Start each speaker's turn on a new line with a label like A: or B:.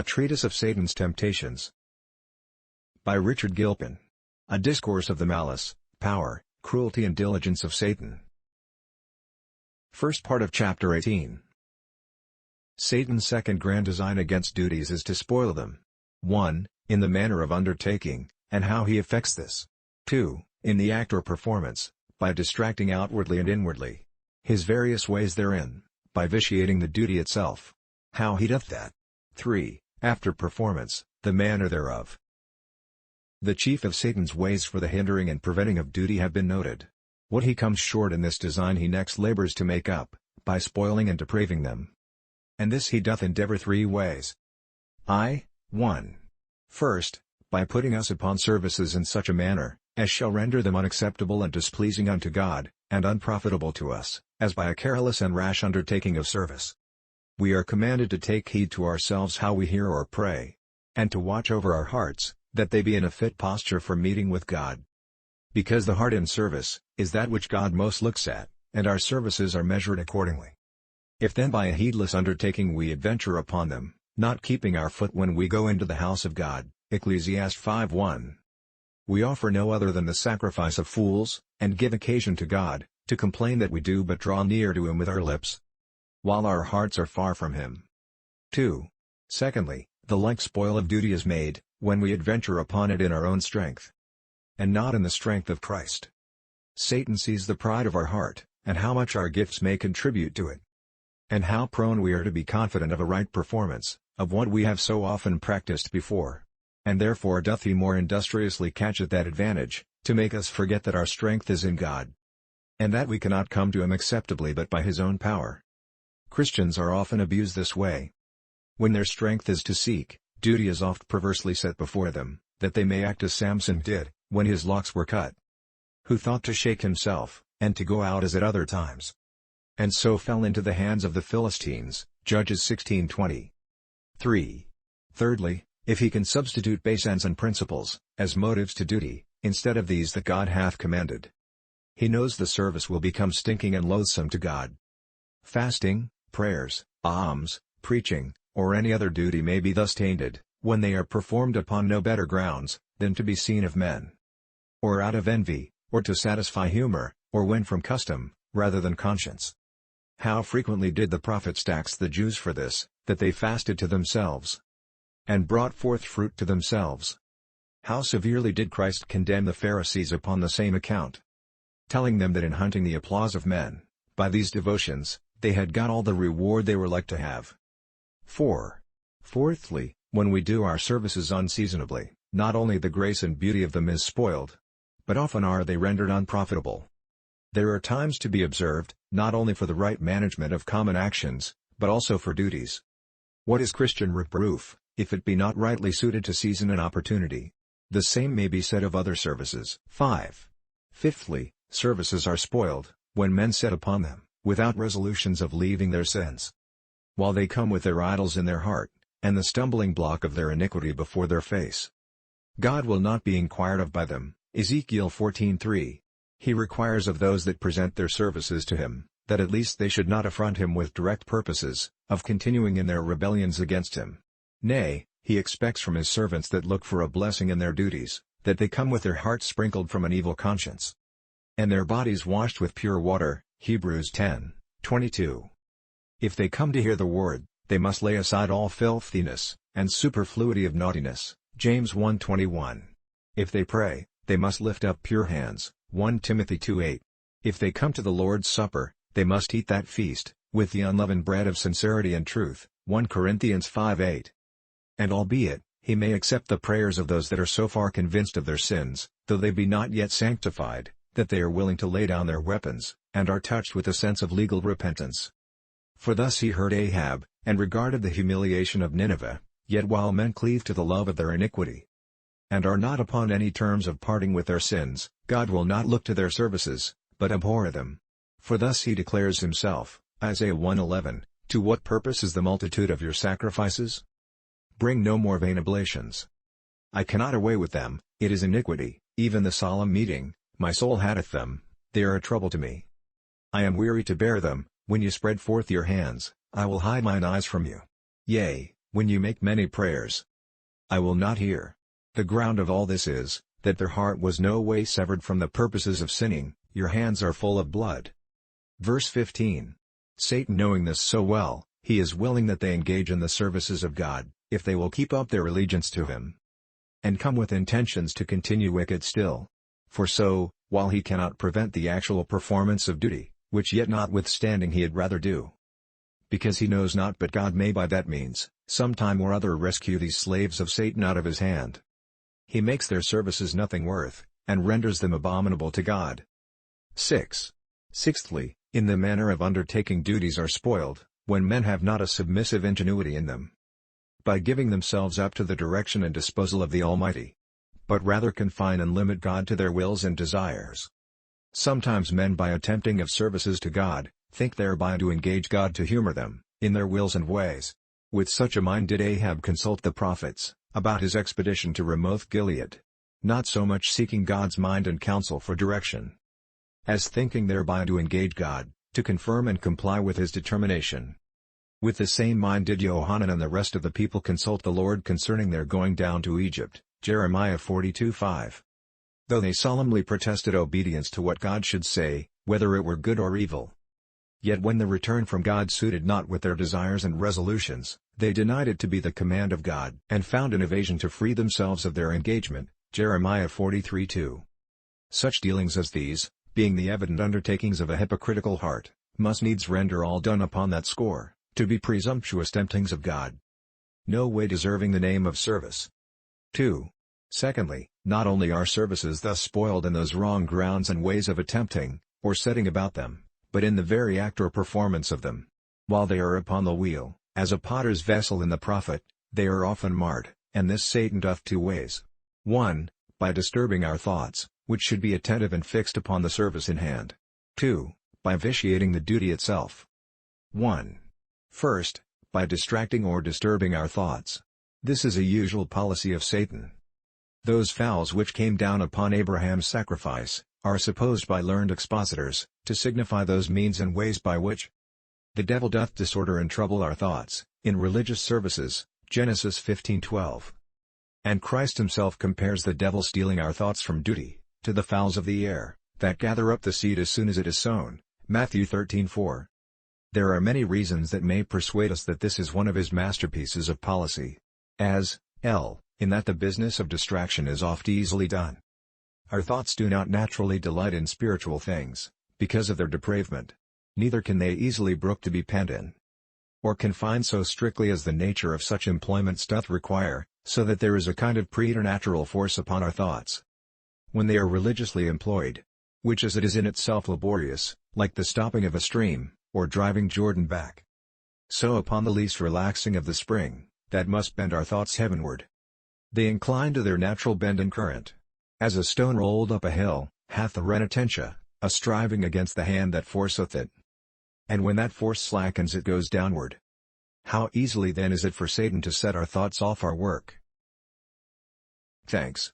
A: A Treatise of Satan's Temptations. By Richard Gilpin. A Discourse of the Malice, Power, Cruelty and Diligence of Satan. First part of Chapter 18. Satan's second grand design against duties is to spoil them. 1. In the manner of undertaking, and how he effects this. 2. In the act or performance, by distracting outwardly and inwardly. His various ways therein, by vitiating the duty itself. How he doth that. 3. After performance, the manner thereof. The chief of Satan's ways for the hindering and preventing of duty have been noted. What he comes short in this design he next labors to make up, by spoiling and depraving them. And this he doth endeavor 3 ways. 1. First, by putting us upon services in such a manner, as shall render them unacceptable and displeasing unto God, and unprofitable to us, as by a careless and rash undertaking of service. We are commanded to take heed to ourselves how we hear or pray, and to watch over our hearts, that they be in a fit posture for meeting with God. Because the heart in service, is that which God most looks at, and our services are measured accordingly. If then by a heedless undertaking we adventure upon them, not keeping our foot when we go into the house of God, Ecclesiastes 5:1. We offer no other than the sacrifice of fools, and give occasion to God, to complain that we do but draw near to him with our lips, while our hearts are far from him. 2. Secondly, the like spoil of duty is made, when we adventure upon it in our own strength, and not in the strength of Christ. Satan sees the pride of our heart, and how much our gifts may contribute to it, and how prone we are to be confident of a right performance, of what we have so often practiced before. And therefore doth he more industriously catch at that advantage, to make us forget that our strength is in God, and that we cannot come to him acceptably but by his own power. Christians are often abused this way. When their strength is to seek, duty is oft perversely set before them, that they may act as Samson did, when his locks were cut, who thought to shake himself, and to go out as at other times, and so fell into the hands of the Philistines, Judges 16:20. 3. Thirdly, if he can substitute base ends and principles, as motives to duty, instead of these that God hath commanded, he knows the service will become stinking and loathsome to God. Fasting, prayers, alms, preaching, or any other duty may be thus tainted, when they are performed upon no better grounds, than to be seen of men, or out of envy, or to satisfy humor, or when from custom, rather than conscience. How frequently did the prophets tax the Jews for this, that they fasted to themselves, and brought forth fruit to themselves? How severely did Christ condemn the Pharisees upon the same account, telling them that in hunting the applause of men, by these devotions, they had got all the reward they were like to have. 4. Fourthly, when we do our services unseasonably, not only the grace and beauty of them is spoiled, but often are they rendered unprofitable. There are times to be observed, not only for the right management of common actions, but also for duties. What is Christian reproof, if it be not rightly suited to season and opportunity? The same may be said of other services. 5. Fifthly, services are spoiled, when men set upon them, without resolutions of leaving their sins, while they come with their idols in their heart, and the stumbling block of their iniquity before their face. God will not be inquired of by them, Ezekiel 14:3. He requires of those that present their services to him, that at least they should not affront him with direct purposes, of continuing in their rebellions against him. Nay, he expects from his servants that look for a blessing in their duties, that they come with their hearts sprinkled from an evil conscience, and their bodies washed with pure water, Hebrews 10:22. If they come to hear the word, they must lay aside all filthiness, and superfluity of naughtiness, James 1:21. If they pray, they must lift up pure hands, 1 Timothy 2:8. If they come to the Lord's Supper, they must eat that feast, with the unleavened bread of sincerity and truth, 1 Corinthians 5:8. And albeit, he may accept the prayers of those that are so far convinced of their sins, though they be not yet sanctified, that they are willing to lay down their weapons, and are touched with a sense of legal repentance. For thus he heard Ahab, and regarded the humiliation of Nineveh, yet while men cleave to the love of their iniquity, and are not upon any terms of parting with their sins, God will not look to their services, but abhor them. For thus he declares himself, Isaiah 1:11, To what purpose is the multitude of your sacrifices? Bring no more vain oblations. I cannot away with them, it is iniquity, even the solemn meeting, my soul hateth them, they are a trouble to me. I am weary to bear them, when you spread forth your hands, I will hide mine eyes from you. Yea, When you make many prayers, I will not hear. The ground of all this is, that their heart was no way severed from the purposes of sinning, your hands are full of blood. Verse 15. Satan, knowing this so well, he is willing that they engage in the services of God, if they will keep up their allegiance to him, and come with intentions to continue wicked still. For so, while he cannot prevent the actual performance of duty, which yet notwithstanding he had rather do, because he knows not but God may by that means, some time or other rescue these slaves of Satan out of his hand. He makes their services nothing worth, and renders them abominable to God. 6. Sixthly, in the manner of undertaking duties are spoiled, when men have not a submissive ingenuity in them, by giving themselves up to the direction and disposal of the Almighty, but rather confine and limit God to their wills and desires. Sometimes men by attempting of services to God, think thereby to engage God to humor them, in their wills and ways. With such a mind did Ahab consult the prophets, about his expedition to Ramoth Gilead, not so much seeking God's mind and counsel for direction, as thinking thereby to engage God, to confirm and comply with his determination. With the same mind did Johanan and the rest of the people consult the Lord concerning their going down to Egypt, Jeremiah 42:5. Though they solemnly protested obedience to what God should say, whether it were good or evil, yet when the return from God suited not with their desires and resolutions, they denied it to be the command of God, and found an evasion to free themselves of their engagement, Jeremiah 43:2. Such dealings as these, being the evident undertakings of a hypocritical heart, must needs render all done upon that score, to be presumptuous temptings of God, no way deserving the name of service. 2. Secondly, not only are services thus spoiled in those wrong grounds and ways of attempting, or setting about them, but in the very act or performance of them. While they are upon the wheel, as a potter's vessel in the prophet, they are often marred, and this Satan doth two ways. 1. By disturbing our thoughts, which should be attentive and fixed upon the service in hand. 2. By vitiating the duty itself. 1. First, by distracting or disturbing our thoughts. This is a usual policy of Satan. Those fowls which came down upon Abraham's sacrifice, are supposed by learned expositors, to signify those means and ways by which the devil doth disorder and trouble our thoughts, in religious services, Genesis 15:12. And Christ himself compares the devil stealing our thoughts from duty, to the fowls of the air, that gather up the seed as soon as it is sown, Matthew 13:4. There are many reasons that may persuade us that this is one of his masterpieces of policy. As, in that the business of distraction is oft easily done. Our thoughts do not naturally delight in spiritual things, because of their depravement. Neither can they easily brook to be penned in, or confined so strictly as the nature of such employments doth require, so that there is a kind of preternatural force upon our thoughts, when they are religiously employed, which as it is in itself laborious, like the stopping of a stream, or driving Jordan back, so upon the least relaxing of the spring, that must bend our thoughts heavenward, they incline to their natural bend and current. As a stone rolled up a hill, hath a renitentia, a striving against the hand that forceth it. And when that force slackens it goes downward. How easily then is it for Satan to set our thoughts off our work. Thanks.